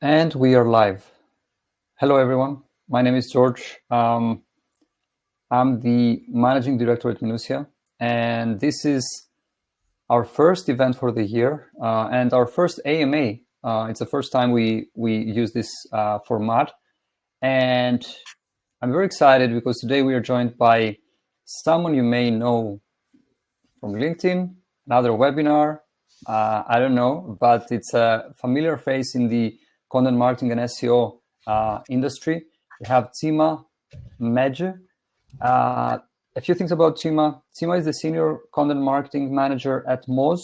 And we are live. Hello, everyone. My name is George. I'm the managing director at Minucia, and this is our first event for the year and our first AMA. It's the first time we use this format, and I'm very excited because today we are joined by someone you may know from LinkedIn, another webinar. I don't know, but it's a familiar face in the content marketing and SEO industry. We have Chima Mmeje. A few things about Chima. Chima is the senior content marketing manager at Moz,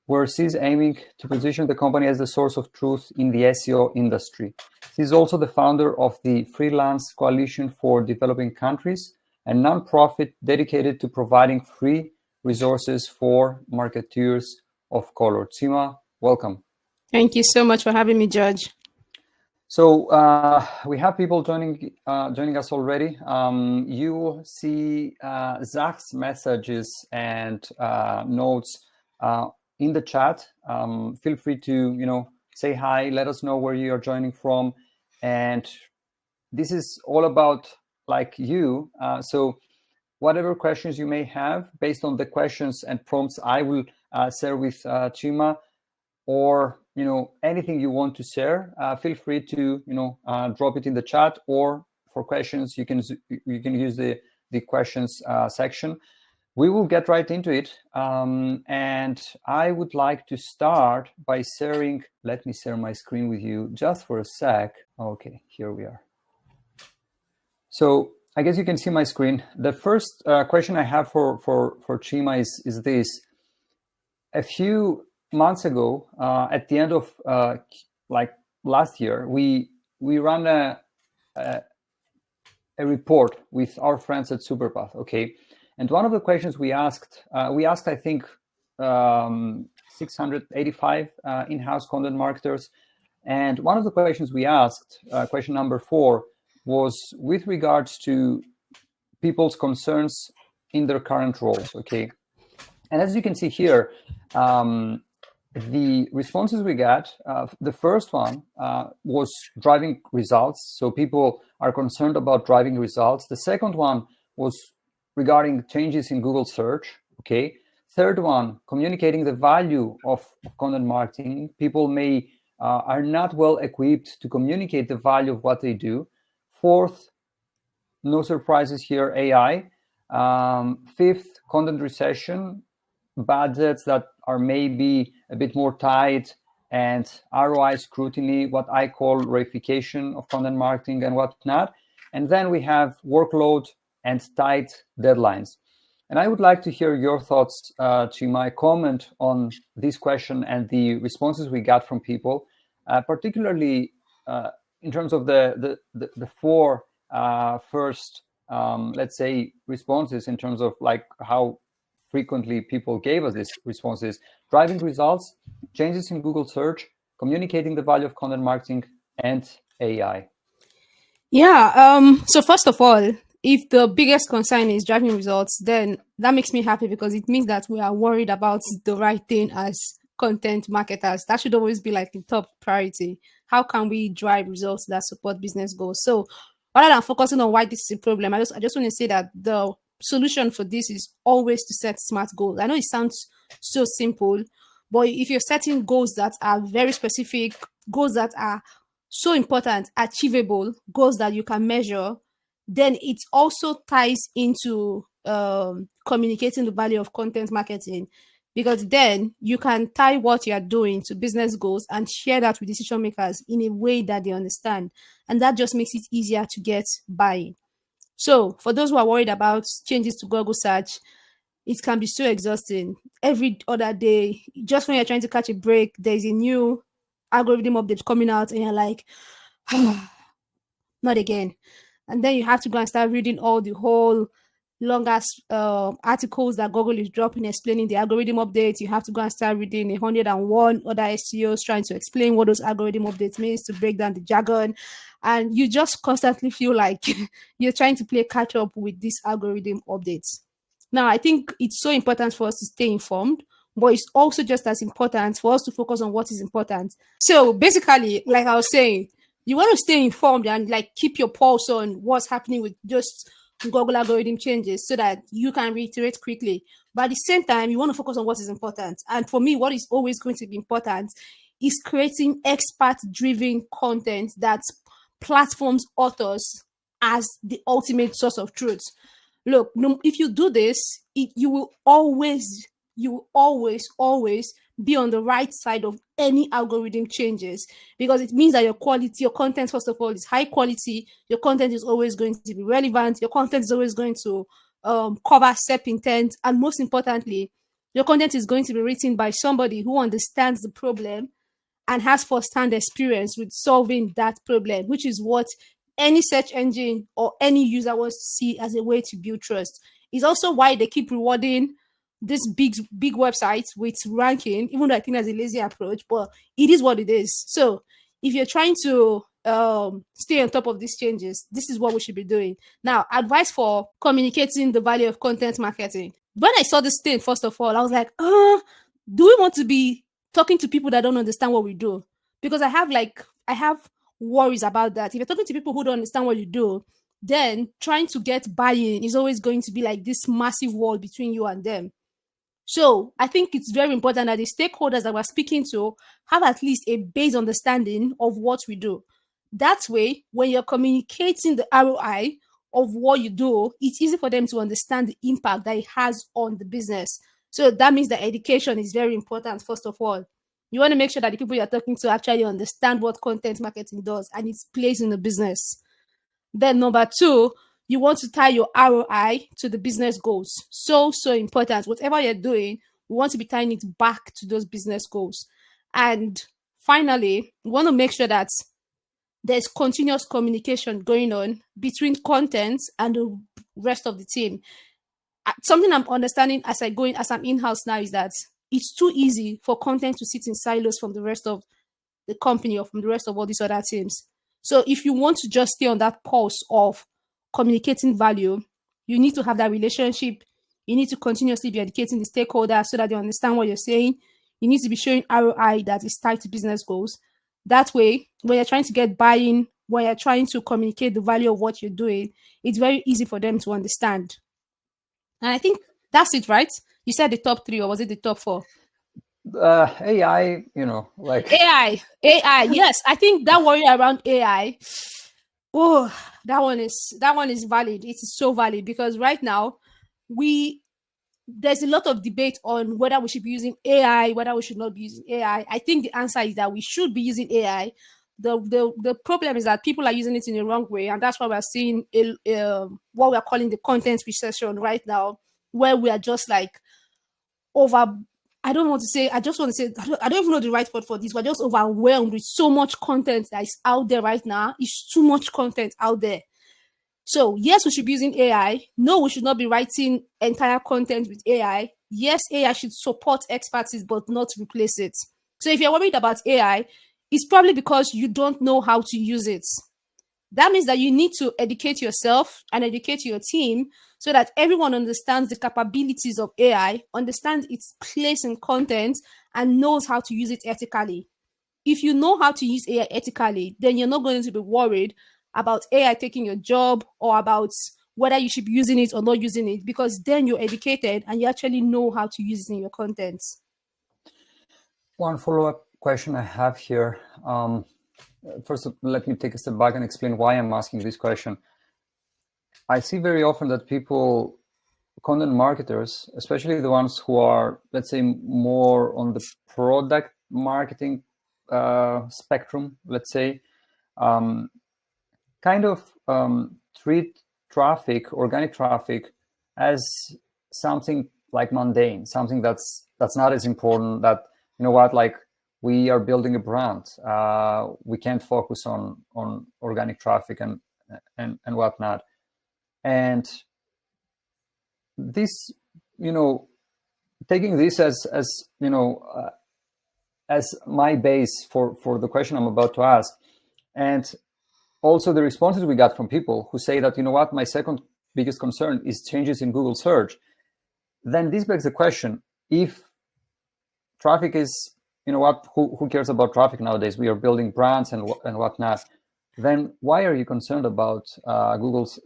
where she's aiming to position the company as the source of truth in the SEO industry. She's also the founder of the Freelance Coalition for Developing Countries, a nonprofit dedicated to providing free resources for marketeers of color. Chima, welcome. Thank you so much for having me, George. So we have people joining us already. You see Zach's messages and notes in the chat. Feel free to say hi. Let us know where you are joining from, and this is all about you. So whatever questions you may have, based on the questions and prompts I will share with Chima, or anything you want to share, feel free to drop it in the chat, or for questions you can use the questions section. We will get right into it, and I would like to start by sharing. Let me share my screen with you just for a sec. Okay, here we are. So I guess you can see my screen. The first question I have for Chima is this. A few months ago, at the end of last year, we ran a report with our friends at Superpath. Okay, and one of the questions we asked I think 685 in-house content marketers, and one of the questions we asked, question number 4, was with regards to people's concerns in their current roles. Okay, and as you can see here, the responses we got, the first one was driving results. So people are concerned about driving results. The second one was regarding changes in Google search. Okay. Third one, communicating the value of content marketing. People are not well equipped to communicate the value of what they do. Fourth, no surprises here, AI. Fifth, content recession, budgets that are maybe a bit more tight, and ROI scrutiny, what I call reification of content marketing and whatnot. And then we have workload and tight deadlines. And I would like to hear your thoughts, Chima, comment on this question and the responses we got from people, particularly in terms of the 4 first, let's say, responses in terms of how frequently people gave us these responses: driving results, changes in Google search, communicating the value of content marketing, and AI. Yeah. So first of all, if the biggest concern is driving results, then that makes me happy, because it means that we are worried about the right thing as content marketers. That should always be the top priority. How can we drive results that support business goals? So rather than focusing on why this is a problem, I just want to say that the solution for this is always to set smart goals. I know it sounds so simple, but if you're setting goals that are very specific, goals that are so important, achievable, goals that you can measure, then it also ties into communicating the value of content marketing, because then you can tie what you are doing to business goals and share that with decision makers in a way that they understand. And that just makes it easier to get buy-in. So for those who are worried about changes to Google search, it can be so exhausting. Every other day, just when you're trying to catch a break, there's a new algorithm update coming out, and you're like, not again. And then you have to go and start reading all the whole long ass articles that Google is dropping explaining the algorithm updates. You have to go and start reading 101 other SEOs trying to explain what those algorithm updates means, to break down the jargon. And you just constantly feel like you're trying to play catch up with these algorithm updates. Now, I think it's so important for us to stay informed. but it's also just as important for us to focus on what is important. So basically, like I was saying, you want to stay informed and like keep your pulse on what's happening with just Google algorithm changes so that you can reiterate quickly. But at the same time, you want to focus on what is important. And for me, what is always going to be important is creating expert-driven content that platforms authors as the ultimate source of truth. Look, if you do this, you will always be on the right side of any algorithm changes, because it means that your content, first of all, is high quality. Your content is always going to be relevant. Your content is always going to cover SEP intent, and most importantly, your content is going to be written by somebody who understands the problem and has first-hand experience with solving that problem, which is what any search engine or any user wants to see as a way to build trust. It's also why they keep rewarding this big websites with ranking, even though I think that's a lazy approach, but it is what it is. So if you're trying to stay on top of these changes, this is what we should be doing. Now, advice for communicating the value of content marketing. When I saw this thing, first of all, I was like, do we want to be talking to people that don't understand what we do? Because I have worries about that. If you're talking to people who don't understand what you do, then trying to get buy-in is always going to be like this massive wall between you and them. So I think it's very important that the stakeholders that we're speaking to have at least a base understanding of what we do. That way, when you're communicating the ROI of what you do, it's easy for them to understand the impact that it has on the business. So that means that education is very important, first of all. You want to make sure that the people you're talking to actually understand what content marketing does and its place in the business. Then number two, you want to tie your ROI to the business goals. So important. Whatever you're doing, we want to be tying it back to those business goals. And finally, we want to make sure that there's continuous communication going on between content and the rest of the team. Something I'm understanding as I'm in-house now is that it's too easy for content to sit in silos from the rest of the company or from the rest of all these other teams. So if you want to just stay on that pulse of communicating value, you need to have that relationship. You need to continuously be educating the stakeholders so that they understand what you're saying. You need to be showing ROI that is tied to business goals. That way, when you're trying to get buy-in, when you're trying to communicate the value of what you're doing, it's very easy for them to understand. And I think that's it, right? You said the top 3, or was it the top 4? AI, like AI. Yes, I think that worry around AI. Oh, that one is valid. It is so valid because right now there's a lot of debate on whether we should be using AI, whether we should not be using AI. I think the answer is that we should be using AI. The problem is that people are using it in the wrong way, and that's why we're seeing what we're calling the content recession right now, where we are just like over. I don't want to say. I just want to say. I don't even know the right word for this. We're just overwhelmed with so much content that is out there right now. It's too much content out there. So yes, we should be using AI. No, we should not be writing entire content with AI. Yes, AI should support expertise, but not replace it. So if you're worried about AI, it's probably because you don't know how to use it. That means that you need to educate yourself and educate your team so that everyone understands the capabilities of AI, understands its place in content, and knows how to use it ethically. If you know how to use AI ethically, then you're not going to be worried about AI taking your job or about whether you should be using it or not using it, because then you're educated and you actually know how to use it in your content. One follow-up question I have here. First, let me take a step back and explain why I'm asking this question. I see very often that people, content marketers, especially the ones who are, let's say, more on the product marketing spectrum, let's say, kind of treat traffic, organic traffic, as something like mundane, something that's not as important. That, you know what, like, we are building a brand. We can't focus on organic traffic and whatnot. And this, taking this as as my base for the question I'm about to ask, and also the responses we got from people who say that, you know what, my second biggest concern is changes in Google search. Then this begs the question: if traffic is, what, who cares about traffic nowadays? We are building brands and whatnot. Then why are you concerned about Google's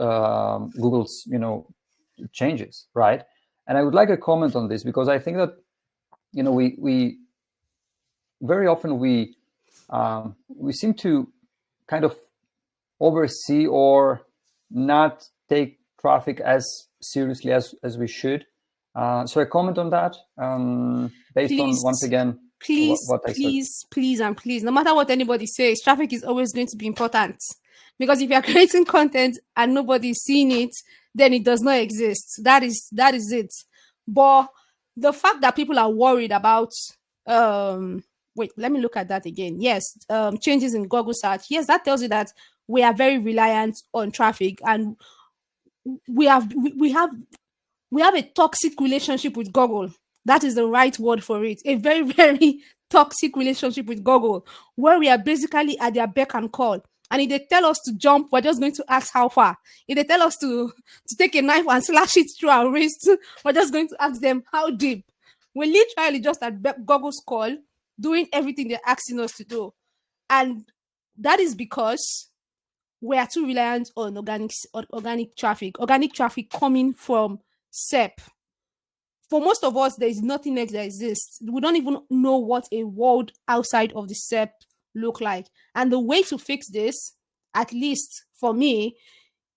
changes, right? And I would like a comment on this, because I think that we very often we seem to kind of oversee or not take traffic as seriously as we should. So a comment on that, based Please. on, once again, what I said. Please, no matter what anybody says, traffic is always going to be important. Because if you're creating content and nobody's seeing it, then it does not exist. That is it. But the fact that people are worried about wait, let me look at that again. Yes, changes in Google search. Yes, that tells you that we are very reliant on traffic, and we have a toxic relationship with Google. That is the right word for it. A very, very toxic relationship with Google, where we are basically at their beck and call. And if they tell us to jump, we're just going to ask how far. If they tell us to take a knife and slash it through our wrist, we're just going to ask them how deep. We're literally just at Google's call, doing everything they're asking us to do. And that is because we are too reliant on organic traffic coming from SEP. For most of us, there is nothing else that exists. We don't even know what a world outside of the SEP look like. And the way to fix this, at least for me,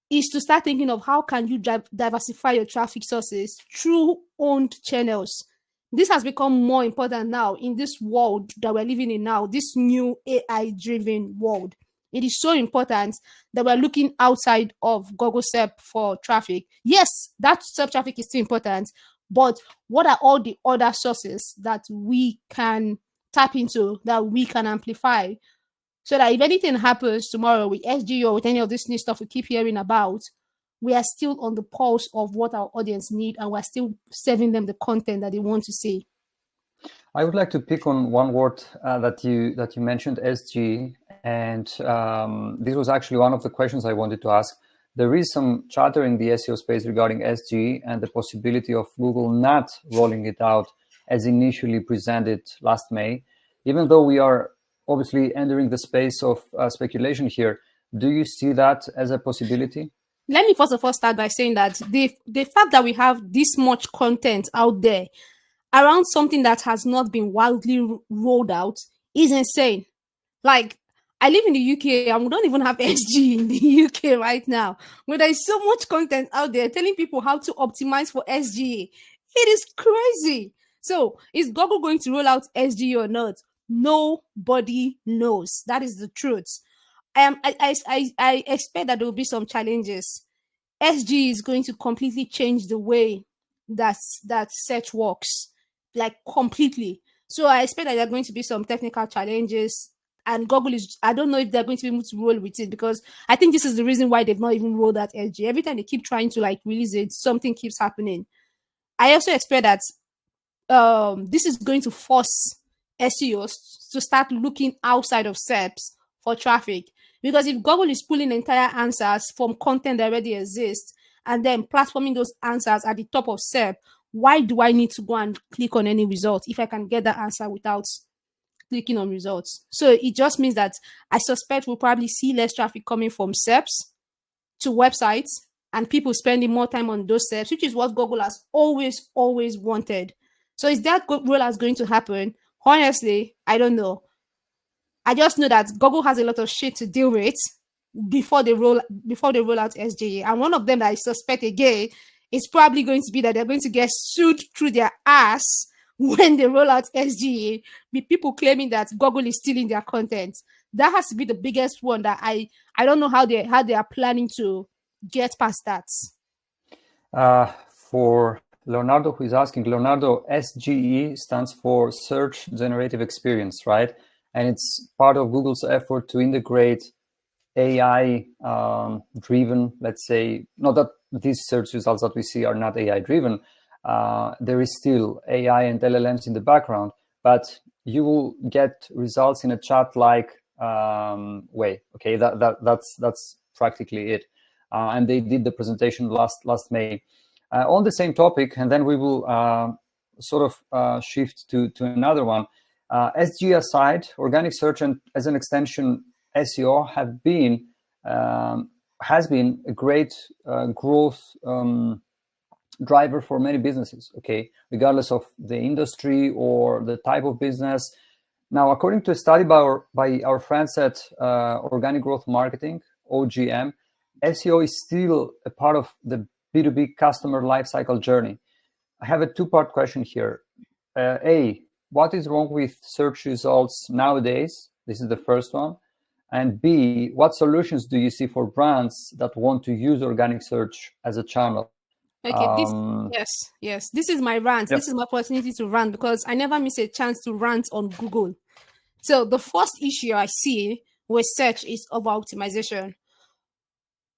is to start thinking of how can you diversify your traffic sources through owned channels. This has become more important now in this world that we're living in now, this new AI-driven world. It is so important that we're looking outside of Google SEP for traffic. Yes, that SEP traffic is still important, but what are all the other sources that we can tap into, that we can amplify, so that if anything happens tomorrow with SGE or with any of this new stuff we keep hearing about, we are still on the pulse of what our audience need, and we're still serving them the content that they want to see. I would like to pick on one word that you mentioned, SG, and this was actually one of the questions I wanted to ask. There is some chatter in the SEO space regarding SG and the possibility of Google not rolling it out as initially presented last May. Even though we are obviously entering the space of speculation here, do you see that as a possibility? Let me first of all start by saying that the fact that we have this much content out there around something that has not been widely rolled out is insane. Like, I live in the UK and we don't even have SG in the UK right now, where there is so much content out there telling people how to optimize for SG. It is crazy. So, is Google going to roll out SG or not? Nobody knows. That is the truth. I expect that there will be some challenges. SG is going to completely change the way that search works, like completely. So I expect that there are going to be some technical challenges, and Google is, I don't know if they're going to be able to roll with it, because I think this is the reason why they've not even rolled that SG. Every time they keep trying to like release it, something keeps happening. I also expect that this is going to force SEOs to start looking outside of SERPs for traffic. Because if Google is pulling entire answers from content that already exists and then platforming those answers at the top of SERP, why do I need to go and click on any results if I can get that answer without clicking on results? So it just means that I suspect we'll probably see less traffic coming from SERPs to websites, and people spending more time on those SERPs, which is what Google has always wanted. So is that rollout going to happen? Honestly, I don't know. I just know that Google has a lot of shit to deal with before they roll out SGA. And one of them that I suspect again is probably going to be that they're going to get sued through their ass when they roll out SGA, with people claiming that Google is stealing their content. That has to be the biggest one that I don't know how they are planning to get past that. For Leonardo, who is asking, Leonardo, SGE stands for Search Generative Experience, right? And it's part of Google's effort to integrate AI-driven, let's say, not that these search results that we see are not AI-driven. There is still AI and LLMs in the background, but you will get results in a chat-like way. Okay, that's practically it. And they did the presentation last May on the same topic, and then we will sort of shift to another one. SG aside, organic search and as an extension SEO has been a great growth driver for many businesses, okay, regardless of the industry or the type of business. Now, according to a study by our friends at Organic Growth Marketing, OGM, SEO is still a part of the B2B customer lifecycle journey. I have a two-part question here. A, what is wrong with search results nowadays? This is the first one. And B, what solutions do you see for brands that want to use organic search as a channel? Okay, yes. This is my rant. Yep. This is my opportunity to rant because I never miss a chance to rant on Google. So the first issue I see with search is over optimization.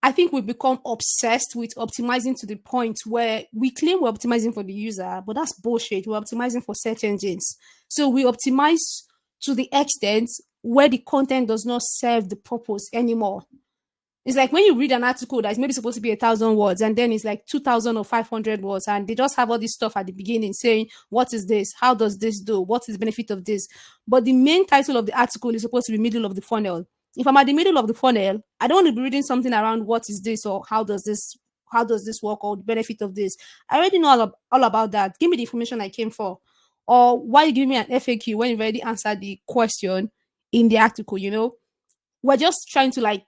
I think we've become obsessed with optimizing to the point where we claim we're optimizing for the user, but that's bullshit. We're optimizing for search engines. So we optimize to the extent where the content does not serve the purpose anymore. It's like when you read an article that's maybe supposed to be 1,000 words and then it's like 2,000 or 500 words and they just have all this stuff at the beginning saying, what is this? How does this do? What is the benefit of this? But the main title of the article is supposed to be middle of the funnel. If I'm at the middle of the funnel, I don't want to be reading something around what is this or how does this work or the benefit of this. I already know all about that. Give me the information I came for. Or why you give me an FAQ when you've already answered the question in the article, you know? We're just trying to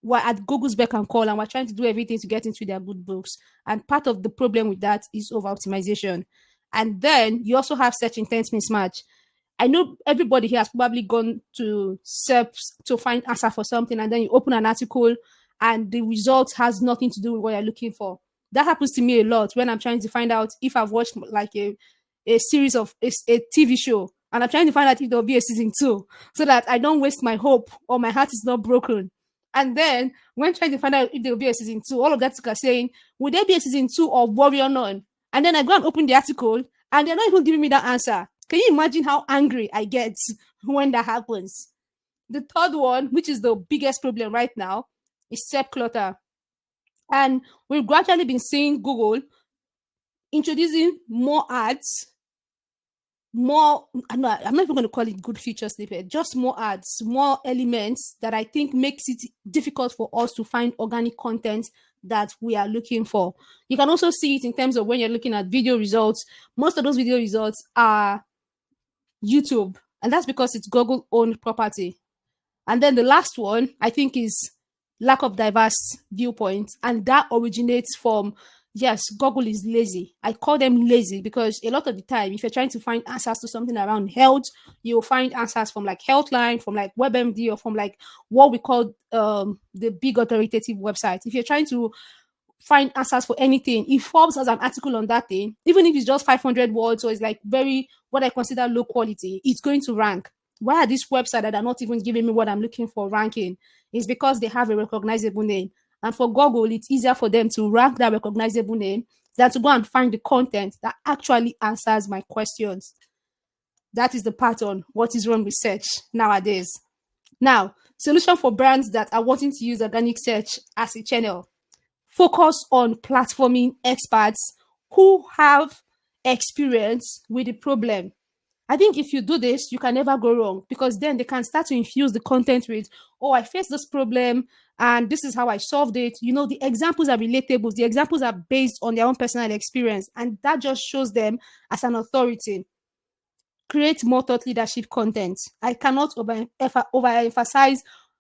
we're at Google's beck and call and we're trying to do everything to get into their good books. And part of the problem with that is over optimization. And then you also have search intent mismatch. I know everybody here has probably gone to SERP to find answer for something and then you open an article and the result has nothing to do with what you're looking for. That happens to me a lot when I'm trying to find out if I've watched like a series of a TV show and I'm trying to find out if there'll be a season 2 so that I don't waste my hope or my heart is not broken. And then when trying to find out if there will be a season 2, all of that are saying, would there be a season 2 of Warrior Nun? And then I go and open the article and they're not even giving me that answer. Can you imagine how angry I get when that happens? The third one, which is the biggest problem right now, is SERP clutter. And we've gradually been seeing Google introducing more ads, I'm not even going to call it good feature snippet, just more ads, more elements that I think makes it difficult for us to find organic content that we are looking for. You can also see it in terms of when you're looking at video results. Most of those video results are YouTube, and that's because it's Google-owned property. And then the last one, I think, is lack of diverse viewpoints, and that originates from yes, Google is lazy. I call them lazy because a lot of the time, if you're trying to find answers to something around health, you'll find answers from like Healthline, from like WebMD, or from like what we call the big authoritative websites. If you're trying to find answers for anything, if Forbes has an article on that thing, even if it's just 500 words or it's like very, what I consider low quality, it's going to rank. Why are these websites that are not even giving me what I'm looking for ranking? It's because they have a recognizable name. And for Google, it's easier for them to rank that recognizable name than to go and find the content that actually answers my questions. That is the pattern. What is wrong with search nowadays? Now, solution for brands that are wanting to use organic search as a channel. Focus on platforming experts who have experience with the problem. I think if you do this, you can never go wrong, because then they can start to infuse the content with, oh, I faced this problem and this is how I solved it. You know, the examples are relatable. The examples are based on their own personal experience, and that just shows them as an authority. Create more thought leadership content. I cannot overemphasize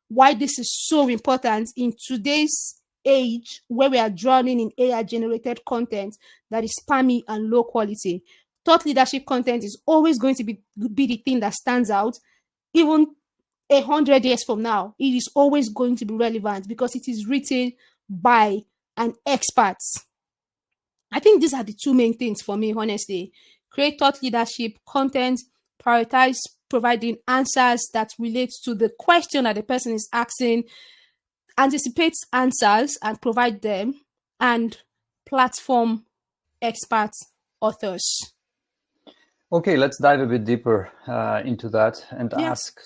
why this is so important in today's age where we are drowning in AI-generated content that is spammy and low quality. Thought leadership content is always going to be the thing that stands out. Even 100 years from now, it is always going to be relevant because it is written by an expert. I think these are the two main things for me, honestly. Create thought leadership content, prioritize providing answers that relate to the question that the person is asking, anticipates answers and provide them, and platform experts, authors. Okay, let's dive a bit deeper into that and ask,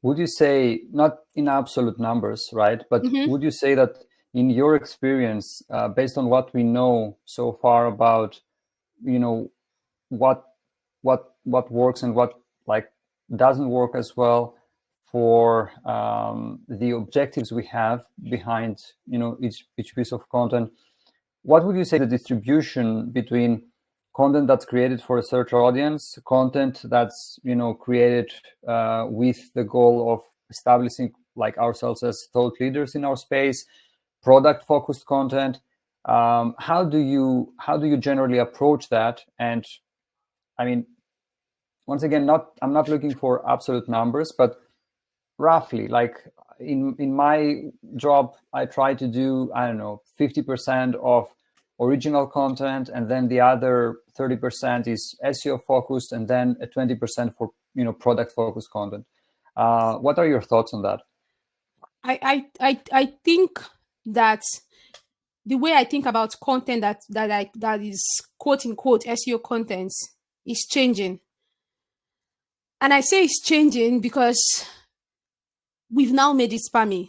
would you say, not in absolute numbers, right? But would you say that in your experience, based on what we know so far about what works and what like doesn't work as well for the objectives we have behind each piece of content. What would you say the distribution between content that's created for a search audience, content that's created with the goal of establishing like ourselves as thought leaders in our space, product focused content? How do you generally approach that? And I mean, once again, I'm not looking for absolute numbers, but roughly, like in my job, I try to do, I don't know, 50% of original content, and then the other 30% is SEO focused, and then a 20% for product focused content. What are your thoughts on that? I think that the way I think about content that is quote unquote SEO content is changing. And I say it's changing because we've now made it spammy.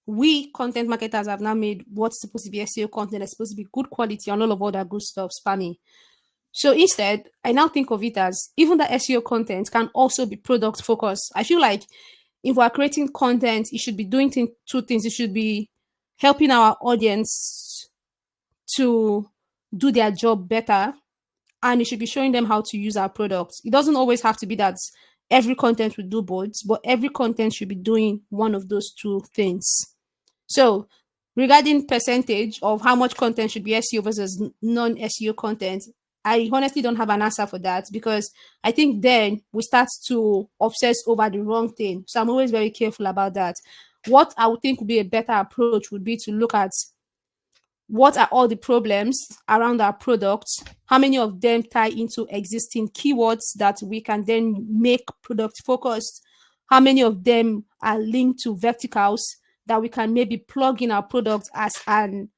We content marketers have now made what's supposed to be SEO content that's supposed to be good quality and all of all that good stuff spammy. So instead, I now think of it as even the SEO content can also be product focused. I feel like if we're creating content, it should be doing two things. It should be helping our audience to do their job better, and it should be showing them how to use our products. It doesn't always have to be that every content will do both, but every content should be doing one of those two things. So regarding percentage of how much content should be SEO versus non-SEO content, I honestly don't have an answer for that, because I think then we start to obsess over the wrong thing. So I'm always very careful about that. What I would think would be a better approach would be to look at what are all the problems around our products, how many of them tie into existing keywords that we can then make product focused, how many of them are linked to verticals that we can maybe plug in our product as an,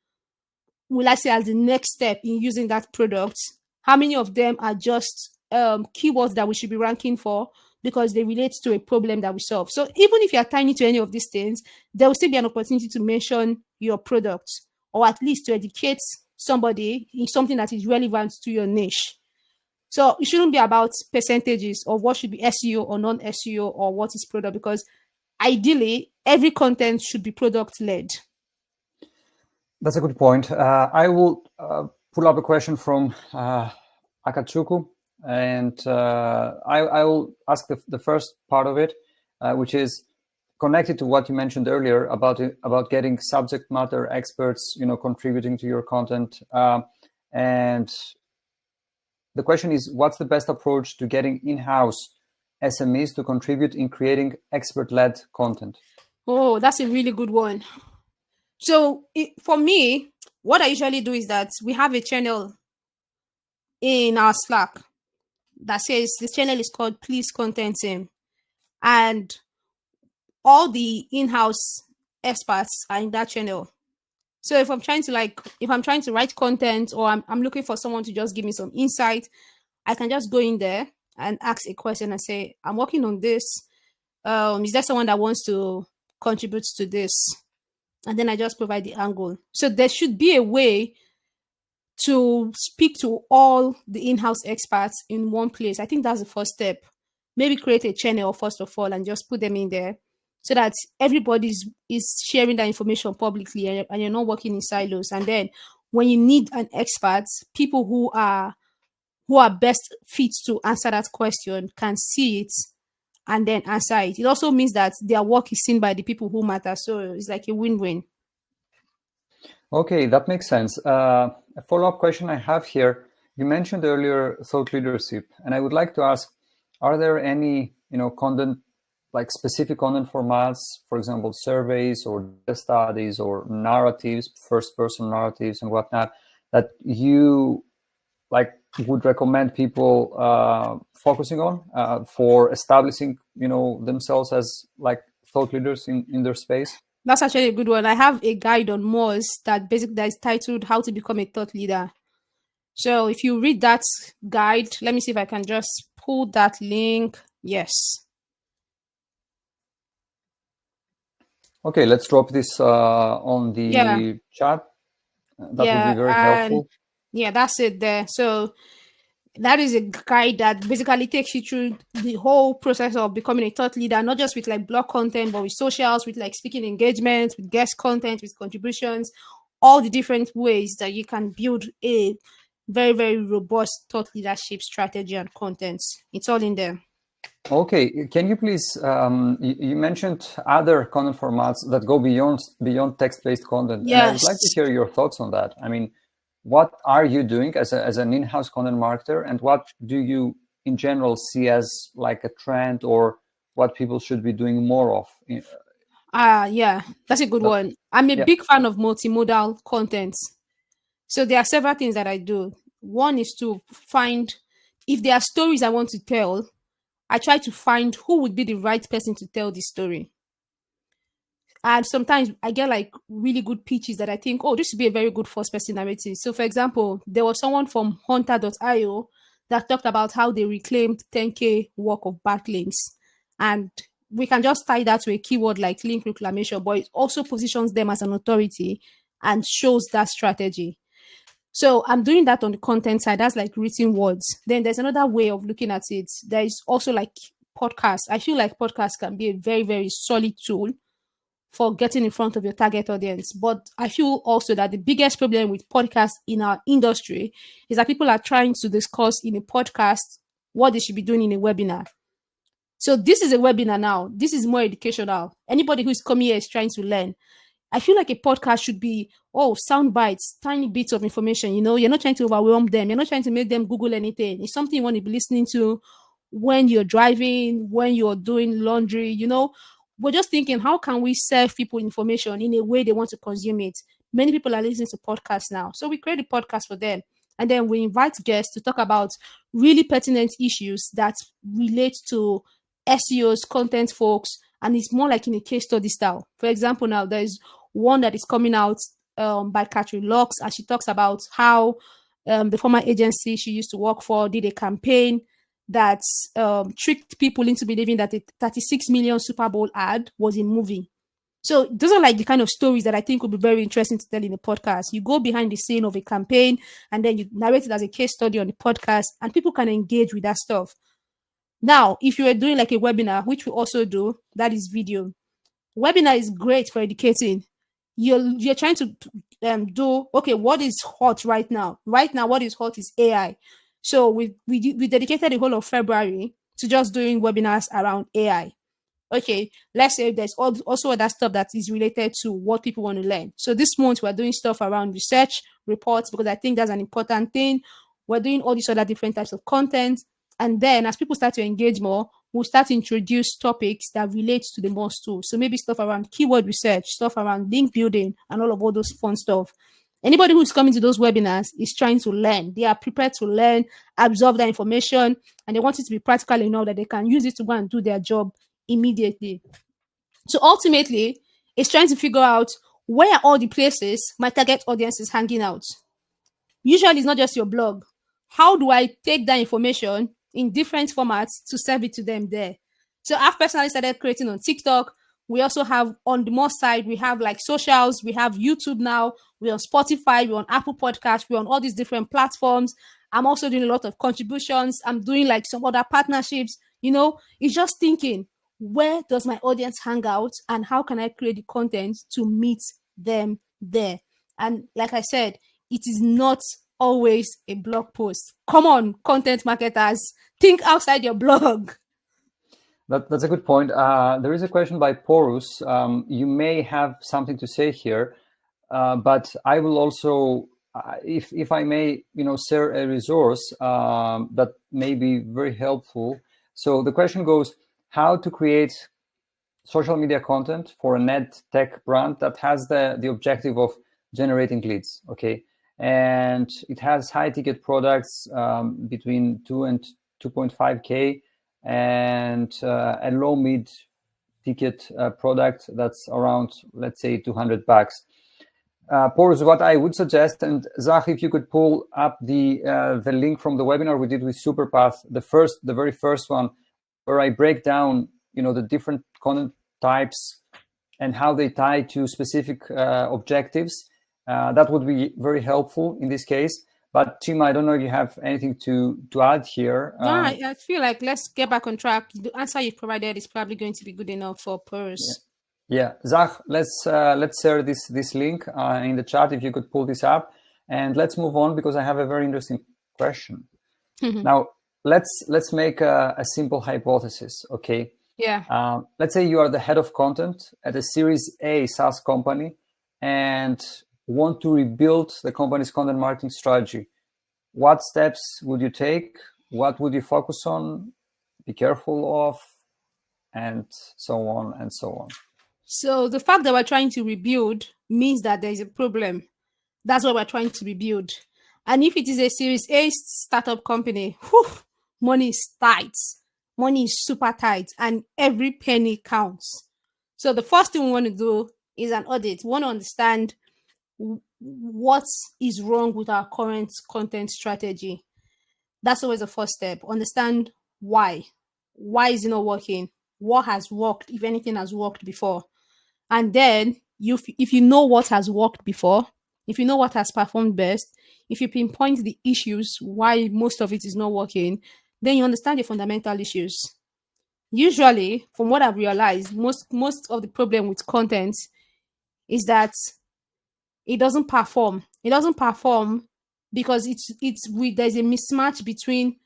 will I say, as the next step in using that product, how many of them are just keywords that we should be ranking for because they relate to a problem that we solve. So even if you are tiny to any of these things, there will still be an opportunity to mention your product, or at least to educate somebody in something that is relevant to your niche. So it shouldn't be about percentages of what should be SEO or non-SEO or what is product, because ideally every content should be product led. That's a good point. I will pull up a question from Akachuku, and I will ask the first part of it, which is connected to what you mentioned earlier about getting subject matter experts, contributing to your content. And the question is, what's the best approach to getting in-house SMEs to contribute in creating expert-led content? Oh, that's a really good one. So for me, what I usually do is that we have a channel in our Slack that says this channel is called Please Content Team, and all the in-house experts are in that channel. So if I'm trying to write content, or I'm looking for someone to just give me some insight, I can just go in there and ask a question and say, I'm working on this. Is there someone that wants to contribute to this? And then I just provide the angle. So there should be a way to speak to all the in-house experts in one place. I think that's the first step. Maybe create a channel first of all and just put them in there, so that everybody is sharing that information publicly, and you're not working in silos. And then when you need an expert, people who are best fit to answer that question can see it and then answer it. It also means that their work is seen by the people who matter. So it's like a win-win. Okay, that makes sense. A follow-up question I have here, you mentioned earlier thought leadership, and I would like to ask, are there any content, like specific content formats, for example, surveys or studies or narratives, first-person narratives and whatnot, that you would recommend people focusing on for establishing, themselves as like thought leaders in their space? That's actually a good one. I have a guide on Moz that is titled "How to Become a Thought Leader." So if you read that guide, let me see if I can just pull that link. Yes. Okay, let's drop this on the chat. That would be very helpful. Yeah, that's it there. So That is a guide that basically takes you through the whole process of becoming a thought leader, not just with like blog content, but with socials, with like speaking engagements, with guest content, with contributions, all the different ways that you can build a very, very robust thought leadership strategy and content. It's all in there. Okay, can you please, you mentioned other content formats that go beyond text-based content, and I would like to hear your thoughts on that. I mean, what are you doing as an in-house content marketer, and what do you in general see as like a trend, or what people should be doing more of? Yeah, that's a good one. I'm a big fan of multimodal content. So there are several things that I do. One is to find, if there are stories I want to tell, I try to find who would be the right person to tell the story. And sometimes I get like really good pitches that I think, oh, this would be a very good first person narrative. So, for example, there was someone from Hunter.io that talked about how they reclaimed 10K work of backlinks. And we can just tie that to a keyword like link reclamation, but it also positions them as an authority and shows that strategy. So I'm doing that on the content side. That's like written words. Then there's another way of looking at it. There is also like podcasts. I feel like podcasts can be a very, very solid tool for getting in front of your target audience. But I feel also that the biggest problem with podcasts in our industry is that people are trying to discuss in a podcast what they should be doing in a webinar. So this is a webinar now. This is more educational. Anybody who's coming here is trying to learn. I feel like a podcast should be, sound bites, tiny bits of information. You know, you're not trying to overwhelm them. You're not trying to make them Google anything. It's something you want to be listening to when you're driving, when you're doing laundry. You know, we're just thinking, how can we serve people information in a way they want to consume it? Many people are listening to podcasts now. So we create a podcast for them. And then we invite guests to talk about really pertinent issues that relate to SEOs, content folks, and it's more like in a case study style. For example, now there's one that is coming out by Catherine Locks, and she talks about how the former agency she used to work for did a campaign that tricked people into believing that a 36 million Super Bowl ad was a movie. So those are like the kind of stories that I think would be very interesting to tell in a podcast. You go behind the scene of a campaign and then you narrate it as a case study on the podcast, and people can engage with that stuff. Now, if you are doing like a webinar, which we also do, that is video. Webinar is great for educating. You're trying to do, okay, what is hot right now? Right now, what is hot is AI. So we dedicated the whole of February to just doing webinars around AI. Okay, let's say there's also other stuff that is related to what people want to learn. So this month we're doing stuff around research reports, because I think that's an important thing. We're doing all these other different types of content. And then as people start to engage more, we'll start to introduce topics that relate to the Moz tool. So maybe stuff around keyword research, stuff around link building, and all those fun stuff. Anybody who's coming to those webinars is trying to learn. They are prepared to learn, absorb that information, and they want it to be practical enough that they can use it to go and do their job immediately. So ultimately, it's trying to figure out where are all the places my target audience is hanging out. Usually, it's not just your blog. How do I take that information in different formats to serve it to them there? So I've personally started creating on TikTok. We also have on the Moz side, we have like socials, we have YouTube now, we're on Spotify, we're on Apple Podcasts, we're on all these different platforms. I'm also doing a lot of contributions. I'm doing like some other partnerships. You know, it's just thinking, where does my audience hang out and how can I create the content to meet them there? And like I said, it is not always a blog post. Come on, content marketers, think outside your blog. That's a good point. There is a question by Porus. You may have something to say here, but I will also, if I may, share a resource that may be very helpful. So the question goes, how to create social media content for an ed tech brand that has the objective of generating leads, okay? And it has high ticket products between 2 and 2.5K, and a low mid ticket product that's around, let's say, $200. Porus, what I would suggest, and Zach, if you could pull up the link from the webinar we did with Superpath, the very first one, where I break down, the different content types and how they tie to specific objectives. That would be very helpful in this case. But Chima, I don't know if you have anything to add here. No, I feel like let's get back on track. The answer you provided is probably going to be good enough for purse. Yeah, Zach, let's share this link in the chat if you could pull this up, and let's move on because I have a very interesting question. Now, let's make a simple hypothesis, okay? Yeah. Let's say you are the head of content at a Series A SaaS company and want to rebuild the company's content marketing strategy. What steps would you take? What would you focus on? Be careful of, and so on and so on. So the fact that we're trying to rebuild means that there is a problem. That's what we're trying to rebuild. And if it is a Series A startup company, money is tight. Money is super tight and every penny counts. So the first thing we want to do is an audit. We want to understand what is wrong with our current content strategy. That's always the first step. Understand why. Why is it not working? What has worked, if anything has worked before? And then if you know what has worked before, if you know what has performed best, if you pinpoint the issues why most of it is not working, then you understand the fundamental issues. Usually, from what I've realized, most of the problem with content is that it doesn't perform. It doesn't perform because there's a mismatch between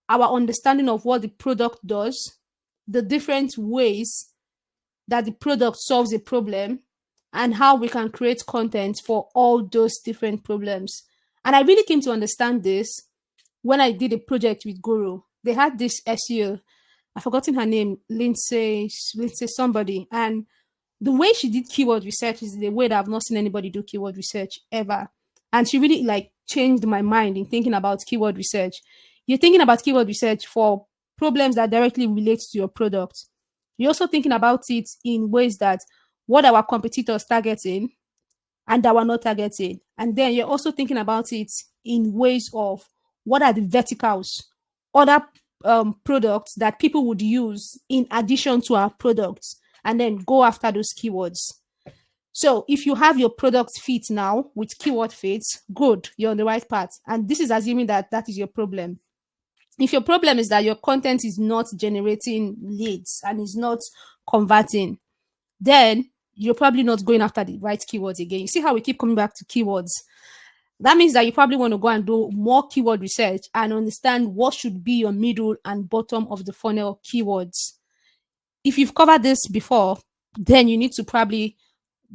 our understanding of what the product does, the different ways that the product solves a problem, and how we can create content for all those different problems. And I really came to understand this when I did a project with Guru. They had this SEO, I've forgotten her name, Lindsay somebody, and the way she did keyword research is the way that I've not seen anybody do keyword research ever. And she really like changed my mind in thinking about keyword research. You're thinking about keyword research for problems that directly relate to your product. You're also thinking about it in ways that what our competitors targeting and that we're not targeting. And then you're also thinking about it in ways of what are the verticals, other products that people would use in addition to our products, and then go after those keywords. So if you have your product fit now with keyword fits, good, you're on the right path. And this is assuming that that is your problem. If your problem is that your content is not generating leads and is not converting, then you're probably not going after the right keywords again. You see how we keep coming back to keywords? That means that you probably want to go and do more keyword research and understand what should be your middle and bottom of the funnel keywords. If you've covered this before, then you need to probably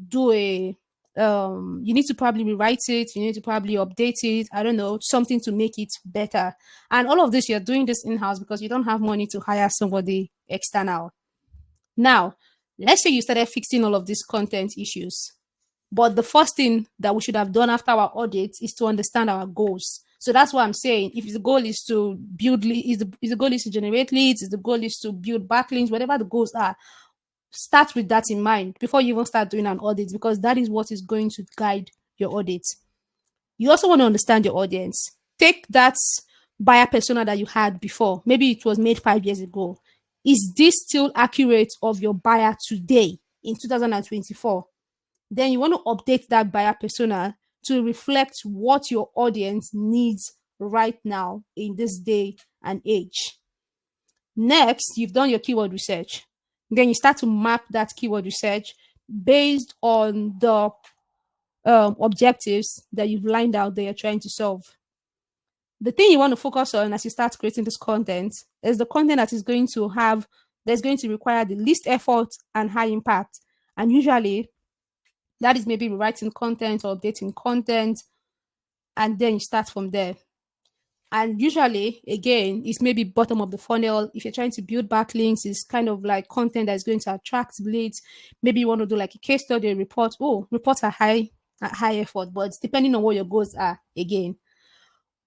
do a you need to probably rewrite it, you need to probably update it, I don't know, something to make it better. And all of this, you're doing this in-house because you don't have money to hire somebody external. Now, let's say you started fixing all of these content issues, but the first thing that we should have done after our audit is to understand our goals. So that's what I'm saying. If the goal is to build leads, if the goal is to generate leads, if the goal is to build backlinks, whatever the goals are, start with that in mind before you even start doing an audit, because that is what is going to guide your audit. You also want to understand your audience. Take that buyer persona that you had before. Maybe it was made 5 years ago. Is this still accurate of your buyer today in 2024? Then you want to update that buyer persona to reflect what your audience needs right now in this day and age. Next, you've done your keyword research. Then you start to map that keyword research based on the objectives that you've lined out that you're trying to solve. The thing you want to focus on as you start creating this content is the content that is going to require the least effort and high impact. And usually that is maybe rewriting content or updating content, and then you start from there. And usually, again, it's maybe bottom of the funnel. If you're trying to build backlinks, it's kind of like content that's going to attract leads. Maybe you want to do like a case study, a report. Oh, reports are high effort, but it's depending on what your goals are again.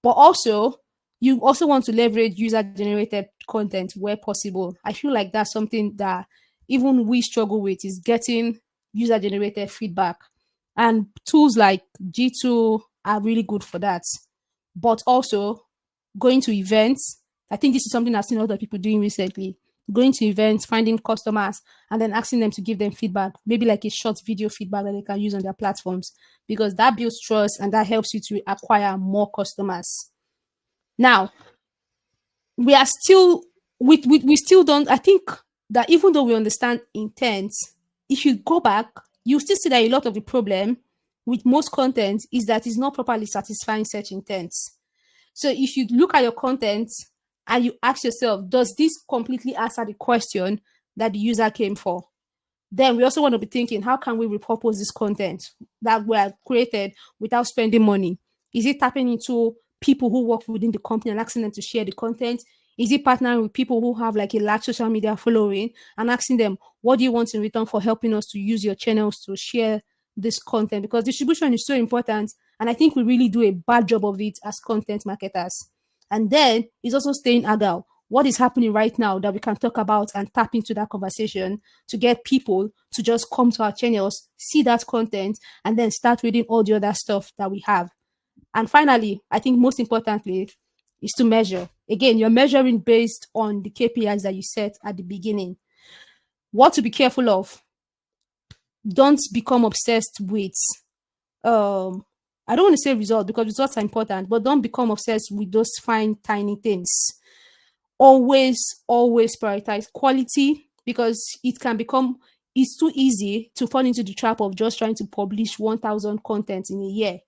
But also, you also want to leverage user-generated content where possible. I feel like that's something that even we struggle with, is getting user-generated feedback. And tools like G2 are really good for that. But also, going to events. I think this is something I've seen a lot of people doing recently. going to events, finding customers, and then asking them to give them feedback, maybe like a short video feedback that they can use on their platforms, because that builds trust and that helps you to acquire more customers. Now, we are still, we still don't, I think that even though we understand intent, if you go back, you still see that a lot of the problem with most content is that it's not properly satisfying search intents. So if you look at your content and you ask yourself, does this completely answer the question that the user came for? Then we also want to be thinking, how can we repurpose this content that we have created without spending money? Is it tapping into people who work within the company and asking them to share the content? Is it partnering with people who have like a large social media following and asking them, what do you want in return for helping us to use your channels to share this content? Because distribution is so important. And I think we really do a bad job of it as content marketers. And then it's also staying agile. What is happening right now that we can talk about and tap into that conversation to get people to just come to our channels, see that content, and then start reading all the other stuff that we have. And finally, I think most importantly, is to measure. Again, you're measuring based on the KPIs that you set at the beginning. What to be careful of. Don't become obsessed with, I don't want to say results because results are important, but don't become obsessed with those fine, tiny things. Always prioritize quality, because it can become, it's too easy to fall into the trap of just trying to publish 1,000 content in a year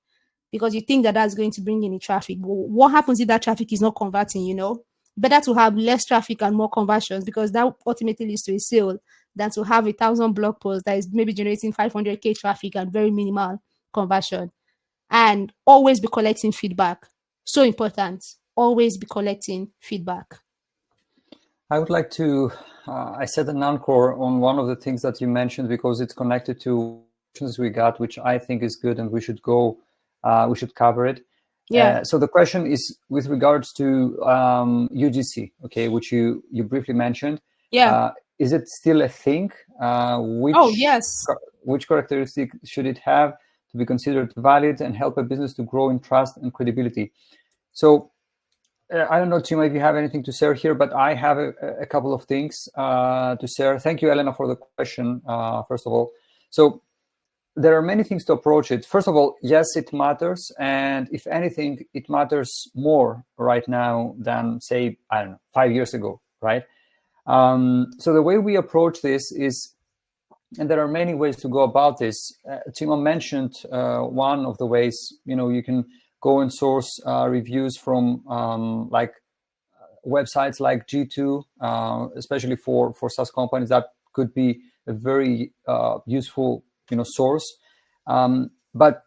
because you think that that's going to bring in the traffic. But what happens if that traffic is not converting, you know? Better to have less traffic and more conversions, because that ultimately leads to a sale, than to have 1,000 blog posts that is maybe generating 500K traffic and very minimal conversion. And always be collecting feedback. So important. Always be collecting feedback. I would like to, I said an encore on one of the things that you mentioned because it's connected to questions we got, which I think is good and we should go, we should cover it. Yeah. So the question is with regards to UGC, okay, which you briefly mentioned. Yeah. Is it still a thing? Yes. Which characteristic should it have to be considered valid and help a business to grow in trust and credibility? So I don't know, Chima, if you have anything to share here, but I have a couple of things to share. Thank you, Elena, for the question, first of all. So there are many things to approach it. First of all, yes, it matters. And if anything, it matters more right now than, say, I don't know, 5 years ago, right? So the way we approach this is, and there are many ways to go about this. Chima mentioned one of the ways, you know, you can go and source reviews from like websites like G2, especially for SaaS companies. That could be a very useful, you know, source. But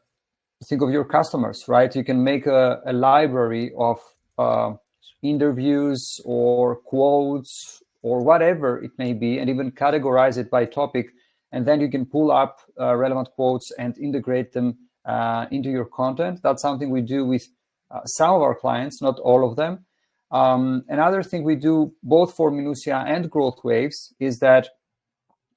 think of your customers, right? You can make a library of interviews or quotes or whatever it may be, and even categorize it by topic. And then you can pull up relevant quotes and integrate them into your content. That's something we do with some of our clients, not all of them. Another thing we do both for Minutia and Growth Waves is that,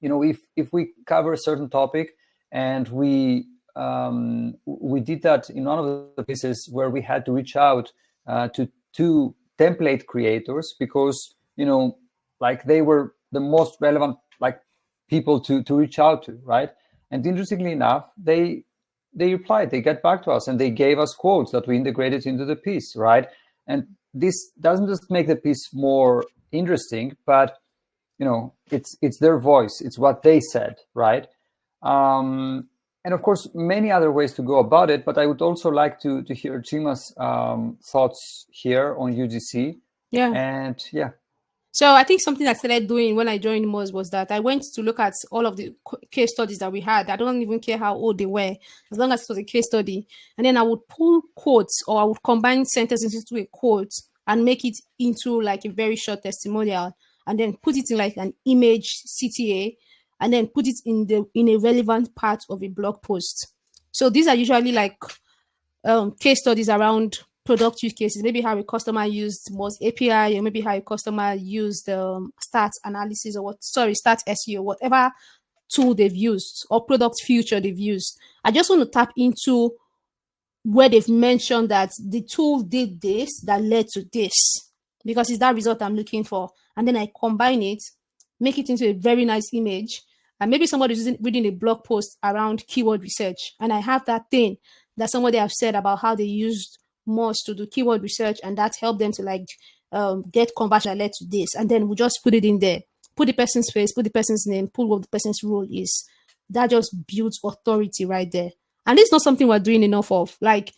you know, if we cover a certain topic and we did that in one of the cases where we had to reach out to 2 template creators because, you know, like they were the most relevant like people to reach out to, right? And interestingly enough, they replied, they get back to us and they gave us quotes that we integrated into the piece, right? And this doesn't just make the piece more interesting, but, you know, it's their voice, it's what they said, right? And of course, many other ways to go about it, but I would also like to hear Chima's thoughts here on UGC. Yeah. And yeah. So I think something I started doing when I joined Moz was that I went to look at all of the case studies that we had. I don't even care how old they were, as long as it was a case study. And then I would pull quotes, or I would combine sentences into a quote and make it into like a very short testimonial, and then put it in like an image CTA, and then put it in a relevant part of a blog post. So these are usually like case studies around product use cases, maybe how a customer used Moz API, or maybe how a customer used stats analysis, or stats SEO, whatever tool they've used or product feature they've used. I just want to tap into where they've mentioned that the tool did this that led to this. because it's that result I'm looking for. And then I combine it, make it into a very nice image. And maybe somebody's reading a blog post around keyword research, and I have that thing that somebody have said about how they used Moz to do keyword research, and that helped them to like get conversion led to this. And then we just put it in there, put the person's face, put the person's name, put what the person's role is. That just builds authority right there. And this is not something we're doing enough of, like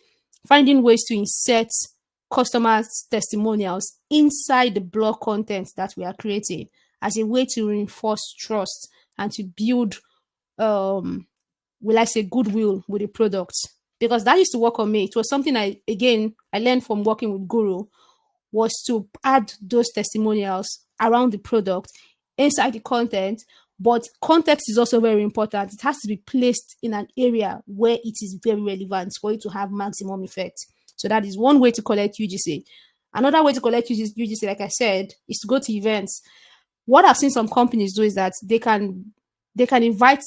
finding ways to insert customers' testimonials inside the blog content that we are creating as a way to reinforce trust and to build, will I say, goodwill with the product. Because that used to work on me. It was something I learned from working with Guru, was to add those testimonials around the product inside the content. But context is also very important. It has to be placed in an area where it is very relevant for it to have maximum effect. So that is one way to collect UGC. Another way to collect UGC, like I said, is to go to events. What I've seen some companies do is that they can invite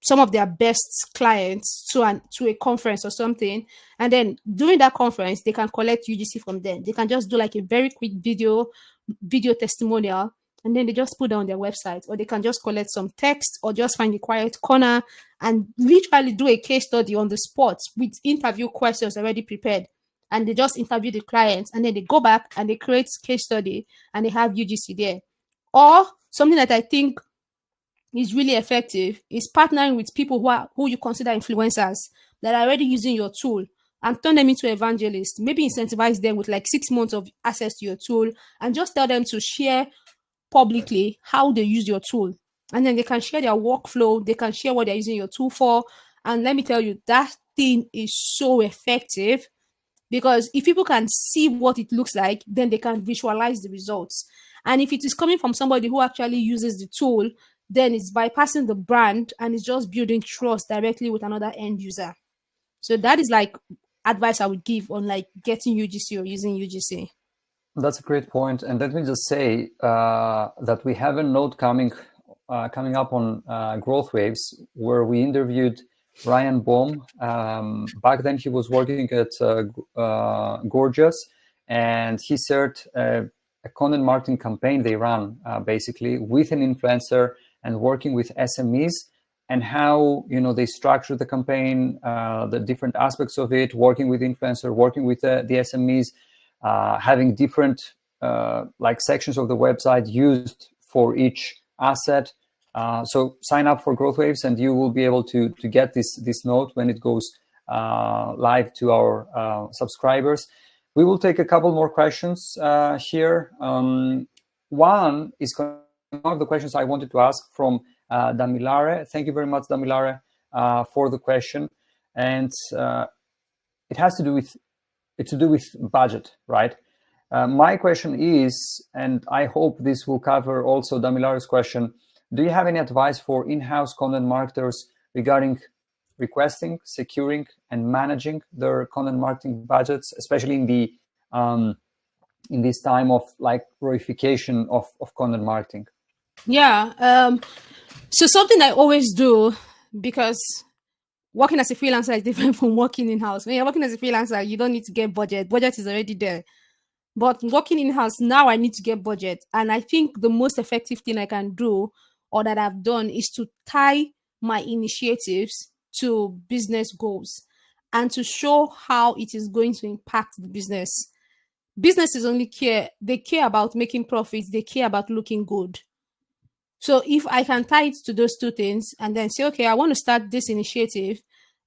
some of their best clients to a conference or something, and then during that conference they can collect UGC from them. They can just do like a very quick video testimonial, and then they just put it on their website, or they can just collect some text, or just find a quiet corner and literally do a case study on the spot with interview questions already prepared. And they just interview the clients, and then they go back and they create case study, and they have UGC there. Or something that I think is really effective is partnering with people who you consider influencers that are already using your tool, and turn them into evangelists. Maybe incentivize them with like 6 months of access to your tool, and just tell them to share publicly how they use your tool. And then they can share their workflow, they can share what they're using your tool for. And let me tell you, that thing is so effective, because if people can see what it looks like, then they can visualize the results. And if it is coming from somebody who actually uses the tool, then it's bypassing the brand and it's just building trust directly with another end user. So that is like advice I would give on like getting UGC or using UGC. That's a great point. And let me just say that we have a note coming up on Growth Waves, where we interviewed Ryan Baum. Back then he was working at Gorgeous, and he shared a content marketing campaign they ran basically with an influencer and working with SMEs, and how they structure the campaign, the different aspects of it, working with influencer, working with the SMEs, having different like sections of the website used for each asset. So sign up for Growth Waves, and you will be able to get this note when it goes live to our subscribers. We will take a couple more questions here. One is one of the questions I wanted to ask from Damilare. Thank you very much, Damilare, for the question. And it has to do with budget, right? My question is, and I hope this will cover also Damilare's question, do you have any advice for in-house content marketers regarding requesting, securing, and managing their content marketing budgets, especially in this time of like glorification of content marketing? Yeah. So something I always do, because working as a freelancer is different from working in-house. When you're working as a freelancer, you don't need to get budget. Budget is already there. But working in-house, now I need to get budget. And I think the most effective thing I can do, or that I've done, is to tie my initiatives to business goals and to show how it is going to impact the business. Businesses only care about making profits. They care about looking good. So if I can tie it to those two things and then say, okay, I want to start this initiative,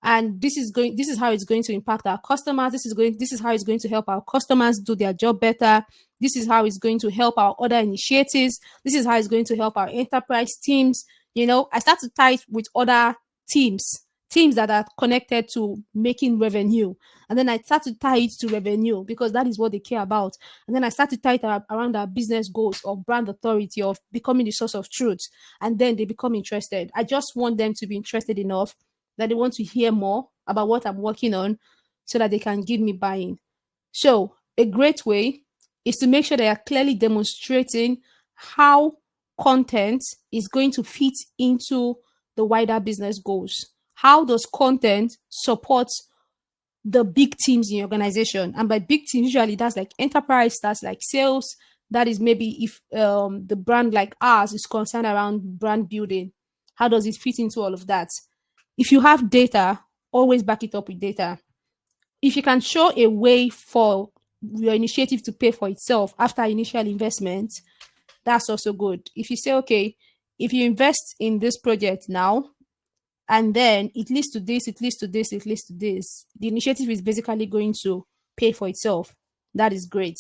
and this is how it's going to impact our customers. This is how it's going to help our customers do their job better. This is how it's going to help our other initiatives. This is how it's going to help our enterprise teams. I start to tie it with other teams that are connected to making revenue. And then I start to tie it to revenue, because that is what they care about. And then I start to tie it around our business goals of brand authority, of becoming the source of truth. And then they become interested. I just want them to be interested enough that they want to hear more about what I'm working on, so that they can give me buy-in. So a great way is to make sure they are clearly demonstrating how content is going to fit into the wider business goals. How does content support the big teams in your organization. And by big teams, usually that's like enterprise, that's like sales. That is maybe if the brand like ours is concerned around brand building. How does it fit into all of that? If you have data, always back it up with data. If you can show a way for your initiative to pay for itself after initial investment, that's also good. If you say, okay, if you invest in this project now, and then it leads to this, it leads to this, it leads to this, the initiative is basically going to pay for itself. That is great.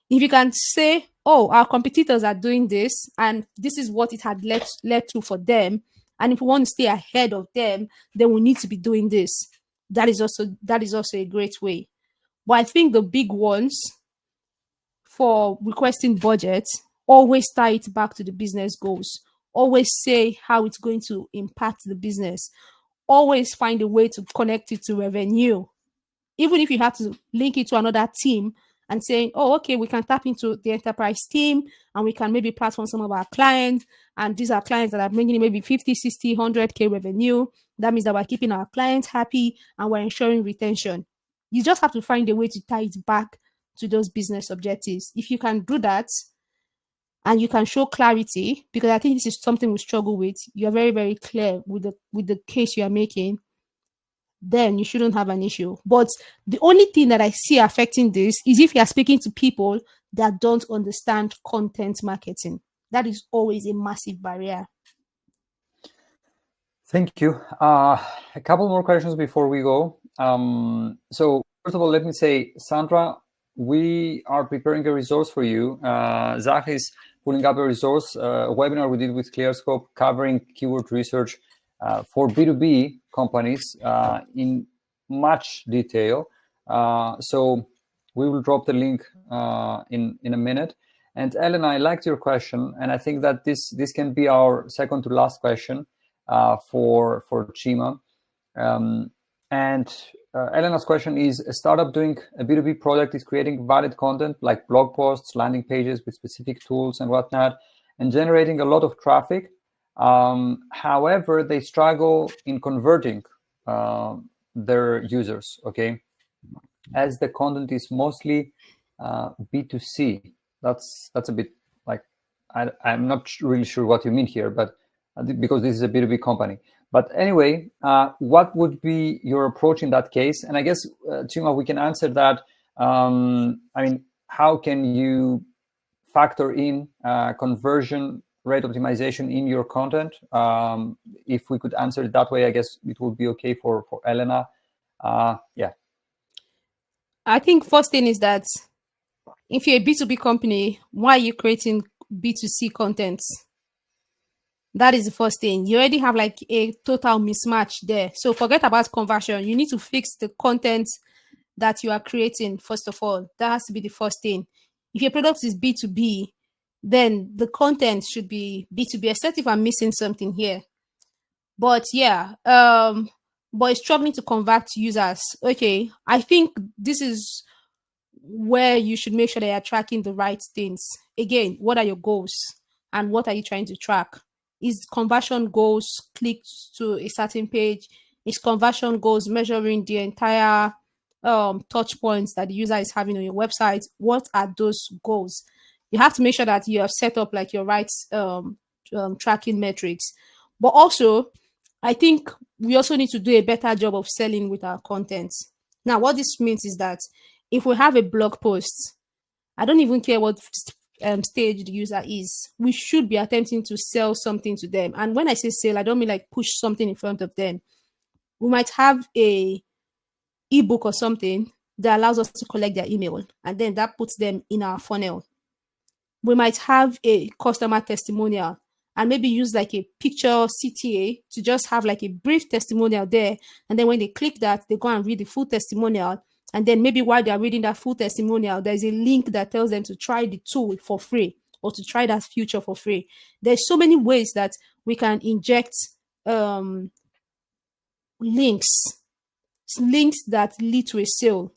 If you can say, oh, our competitors are doing this, and this is what it had led to for them, and if we want to stay ahead of them, then we need to be doing this. That is also a great way. But I think the big ones for requesting budgets, always tie it back to the business goals. Always say how it's going to impact the business. Always find a way to connect it to revenue. Even if you have to link it to another team and saying, oh, okay, we can tap into the enterprise team and we can maybe platform some of our clients. And these are clients that are bringing maybe 50, 60, 100K revenue. That means that we're keeping our clients happy and we're ensuring retention. You just have to find a way to tie it back to those business objectives. If you can do that and you can show clarity, because I think this is something we struggle with, you're very, very clear with the case you are making, then you shouldn't have an issue. But the only thing that I see affecting this is if you are speaking to people that don't understand content marketing. That is always a massive barrier. Thank you. A couple more questions before we go. So first of all, let me say, Sandra, we are preparing a resource for you. Zach is pulling up a resource, a webinar we did with ClearScope covering keyword research for B2B companies in much detail. So we will drop the link in a minute. And Elena, I liked your question, and I think that this can be our second to last question for Chima. Elena's question is, a startup doing a B2B product is creating valid content like blog posts, landing pages with specific tools and whatnot, and generating a lot of traffic. However, they struggle in converting their users, okay? As the content is mostly B2C. That's a bit like, I'm not really sure what you mean here, but because this is a B2B company. But anyway, what would be your approach in that case? And I guess, Chima, we can answer that. I mean, how can you factor in conversion rate optimization in your content? If we could answer it that way, I guess it would be okay for Elena. Yeah. I think first thing is that if you're a B2B company, why are you creating B2C content? That is the first thing. You already have like a total mismatch there. So forget about conversion. You need to fix the content that you are creating, first of all. That has to be the first thing. If your product is B2B, then the content should be B2B, except if I'm missing something here. But yeah, but it's struggling to convert users. Okay, I think this is where you should make sure that you're tracking the right things. Again, what are your goals and what are you trying to track? Is conversion goals clicked to a certain page? Is conversion goals measuring the entire touch points that the user is having on your website? What are those goals? You have to make sure that you have set up like your right tracking metrics. But also, I think we also need to do a better job of selling with our content. Now, what this means is that if we have a blog post, I don't even care what stage the user is, we should be attempting to sell something to them. And when I say sell, I don't mean like push something in front of them. We might have a ebook or something that allows us to collect their email, and then that puts them in our funnel. We might have a customer testimonial and maybe use like a picture CTA to just have like a brief testimonial there. And then when they click that, they go and read the full testimonial. And then maybe while they're reading that full testimonial, there's a link that tells them to try the tool for free or to try that feature for free. There's so many ways that we can inject links that lead to a sale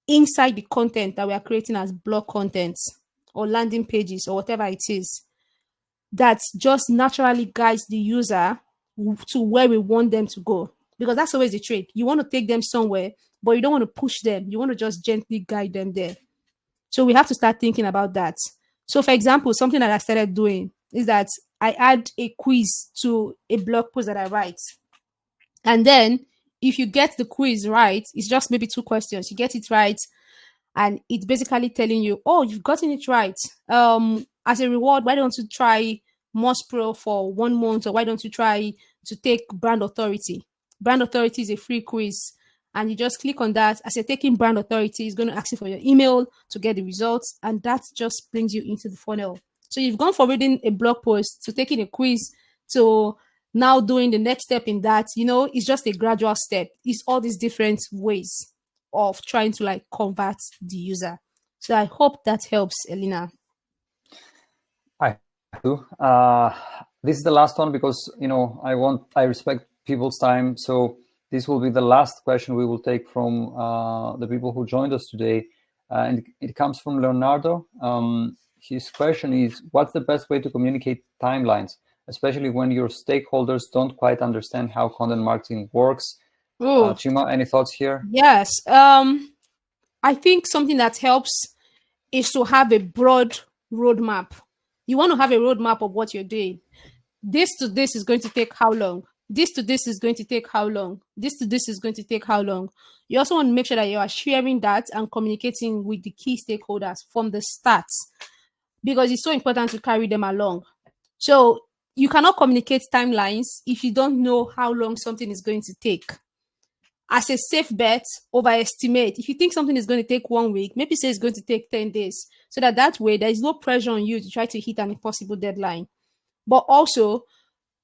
inside the content that we are creating as blog content or landing pages or whatever it is, that just naturally guides the user to where we want them to go. because that's always the trick. You want to take them somewhere, but you don't want to push them. You want to just gently guide them there. So we have to start thinking about that. So for example, something that I started doing is that I add a quiz to a blog post that I write. And then if you get the quiz right, it's just maybe 2 questions. You get it right, and it's basically telling you, oh, you've gotten it right. As a reward, why don't you try Moz Pro for 1 month, or why don't you try to take Brand Authority? Brand Authority is a free quiz, and you just click on that. As you're taking Brand Authority, it's going to ask you for your email to get the results, and that just brings you into the funnel. So you've gone from reading a blog post to taking a quiz to now doing the next step in that. It's just a gradual step. It's all these different ways of trying to like convert the user. So I hope that helps, Elena. I do. This is the last one because I respect people's time. So this will be the last question we will take from the people who joined us today, and it comes from Leonardo. His question is, what's the best way to communicate timelines, especially when your stakeholders don't quite understand how content marketing works? Chima, any thoughts here? Yes. I think something that helps is to have a broad roadmap. You want to have a roadmap of what you're doing. This to this is going to take how long? This to this is going to take how long? This to this is going to take how long? You also want to make sure that you are sharing that and communicating with the key stakeholders from the start, because it's so important to carry them along. So you cannot communicate timelines if you don't know how long something is going to take. As a safe bet, overestimate. If you think something is going to take 1 week, maybe say it's going to take 10 days. So that way, there is no pressure on you to try to hit an impossible deadline. But also,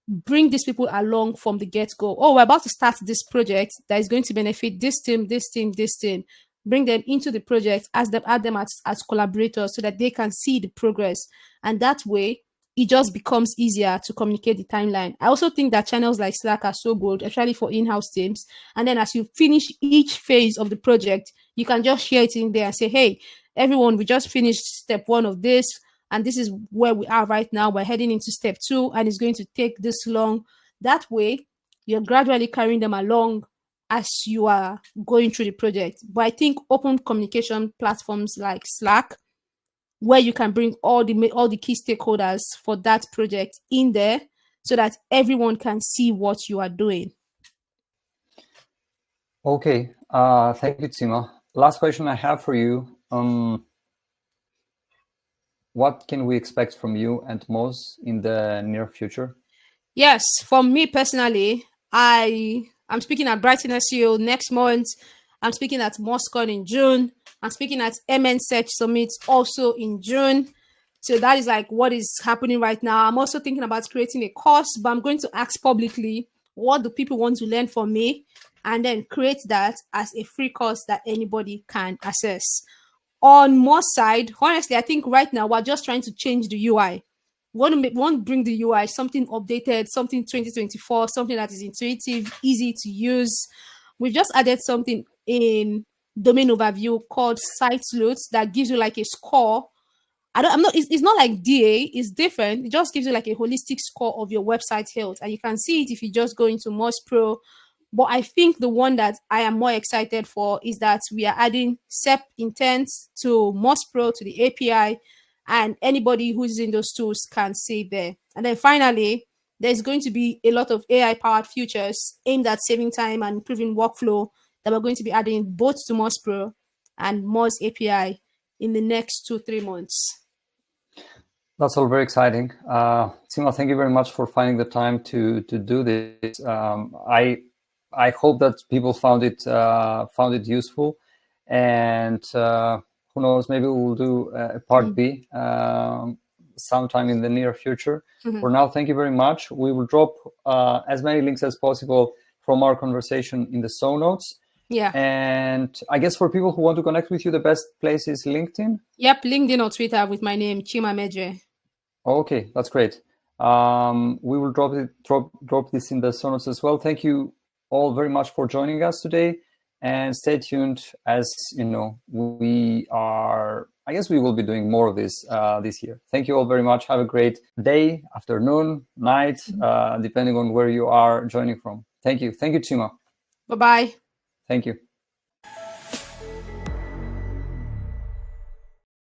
bring these people along from the get-go. Oh, we're about to start this project that is going to benefit this team, this team, this team. Bring them into the project, add them as collaborators so that they can see the progress. And that way, it just becomes easier to communicate the timeline. I also think that channels like Slack are so good, especially for in-house teams. And then as you finish each phase of the project, you can just share it in there and say, hey, everyone, we just finished step 1 of this, and this is where we are right now. We're heading into step 2, and it's going to take this long. That way, you're gradually carrying them along as you are going through the project. But I think open communication platforms like Slack, where you can bring all the key stakeholders for that project in there so that everyone can see what you are doing. Okay, thank you, Chima. Last question I have for you. What can we expect from you and Moz in the near future? Yes, for me personally, I'm speaking at Brighton SEO next month. I'm speaking at MozCon in June. I'm speaking at MN Search Summit also in June. So that is like what is happening right now. I'm also thinking about creating a course, but I'm going to ask publicly what do people want to learn from me, and then create that as a free course that anybody can access. On Moz side, honestly, I think right now we're just trying to change the UI. We want to bring the UI something updated, something 2024, something that is intuitive, easy to use. We've just added something in domain overview called site sleuths that gives you like a score. It's not like DA, it's different. It just gives you like a holistic score of your website health, and you can see it if you just go into Moz Pro. But I think the one that I am more excited for is that we are adding SEP intent to Moz Pro, to the API, and anybody who's in those tools can see there. And then finally, there's going to be a lot of AI-powered features aimed at saving time and improving workflow that we're going to be adding both to Moz Pro and Moz API in the next 2-3 months. That's all very exciting. Chima, thank you very much for finding the time to do this. I hope that people found it useful, and who knows, maybe we'll do a part B sometime in the near future. For now, thank you very much. We will drop as many links as possible from our conversation in the show notes. Yeah. And I guess for people who want to connect with you, the best place is LinkedIn? Yep, LinkedIn or Twitter with my name, Chima Mmeje. Okay, that's great. We will drop this in the show notes as well. Thank you all very much for joining us today, and stay tuned. As you know, I guess we will be doing more of this this year. Thank you all very much. Have a great day, afternoon, night, depending on where you are joining from. Thank you. Thank you, Chima. Bye-bye. Thank you.